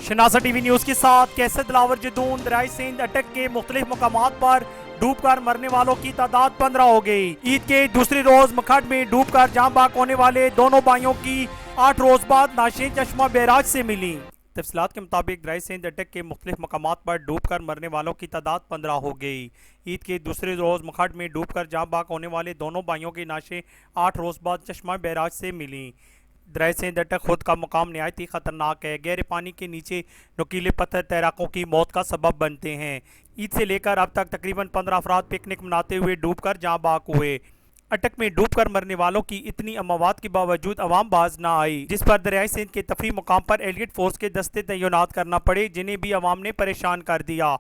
शनासा TV news के साथ कैसे दिलावर जदून दरियाई सिंध अटक के मुख्तलिफ मकामात पर डूबकर मरने वालों की तादाद 15 हो गई। ईद के दूसरे रोज मखट में डूबकर जाम बाक होने वाले दोनों भाइयों की 8 रोज बाद नाशें चश्मा बैराज से मिली। तफसीलात के मुताबिक दरियाई सिंध अटक के मुख्तलिफ मकामात पर डूबकर मरने वालों की तादाद 15 हो गई। ईद के दूसरे रोज मखट में डूबकर जाम बाक होने वाले दोनों भाइयों की नाशें 8 रोज बाद चश्मा बैराज से मिली। दरियाई सिंध अटक खुद का मुकाम नहायत ही खतरनाक है। गहरे पानी के नीचे नुकीले पत्थर तैराकों की मौत का सबब बनते हैं। ईद से लेकर अब तक तकरीबन 15 अफराद पिकनिक मनाते हुए डूबकर जाँ बाक हुए। अटक में डूबकर मरने वालों की इतनी अमवात के बावजूद अवाम बाज ना आई, जिस पर दरियाई सिंध के तफरी मुकाम पर एलियट फोर्स के दस्ते तैनात करना पड़े, जिन्हें भी अवाम ने परेशान कर दिया।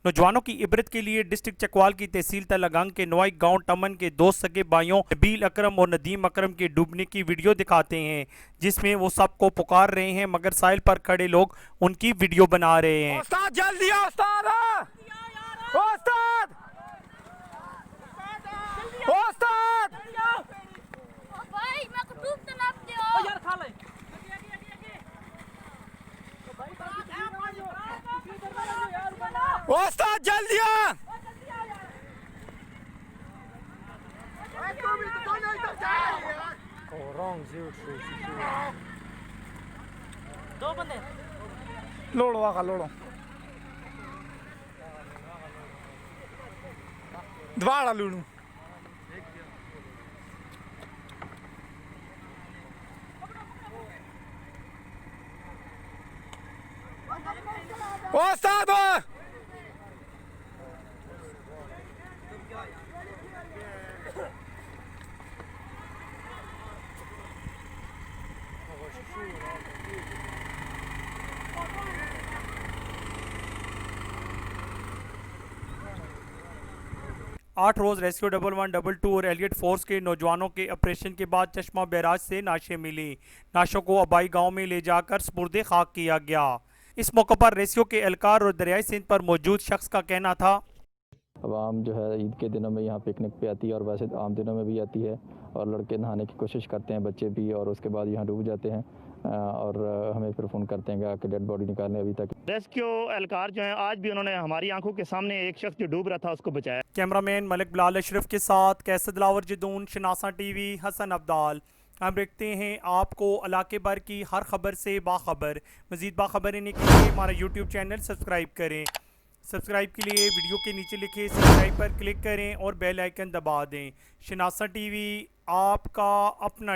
नौजवानों की इबरत के लिए डिस्ट्रिक्ट चकवाल की तहसील तलगंग के नोई गांव टमन के दो सगे भाइयों नबील अकरम और नदीम अकरम के डूबने की वीडियो दिखाते हैं, जिसमें वो सबको पुकार रहे हैं मगर साहिल पर खड़े लोग उनकी वीडियो बना रहे हैं। उस्ताद जल्दी आओ, उस्ताद उस्ताद उस्ताद भाई मैं को डूब तो ना दियो यार खा ले उस्ताद जल्दी आ दो बंदे लोड़ो आका लोड़ो दवाड़ा लूड़ू उस्ताद 8 रोज रेस्क्यू 1112 और एलियट फोर्स के नौजवानों के ऑपरेशन के बाद चश्मा बैराज से नाशें मिली। नाशों को अबाई गांव में ले जाकर स्पुर्दे खाक किया गया। इस मौके पर रेस्क्यू के एहलकार और दरियाई सिंध पर मौजूद शख्स का कहना था, आवाम जो है ईद के दिनों में यहाँ पिकनिक पे आती है और वैसे आम दिनों में भी आती है और लड़के नहाने की कोशिश करते हैं, बच्चे भी, और उसके बाद यहाँ डूब जाते हैं और हमें फिर फ़ोन करते हैं कि आके डेड बॉडी निकालने। अभी तक रेस्क्यू एहलकार जो हैं आज भी उन्होंने हमारी आंखों के सामने एक शख्स जो डूब रहा था उसको बचाया। कैमरामैन मलिक बिलाल अशरफ के साथ कैसे दिलावर जदून, शनासा टीवी, हसन अब्दाल। हम रखते हैं आपको इलाके भर की हर खबर से बाखबर। मज़ीद बाखबर रहने के लिए हमारा यूट्यूब चैनल सब्सक्राइब करें। सब्सक्राइब के लिए वीडियो के नीचे लिखे सब्सक्राइब पर क्लिक करें और बेल आइकन दबा दें। शनासा टीवी आपका अपना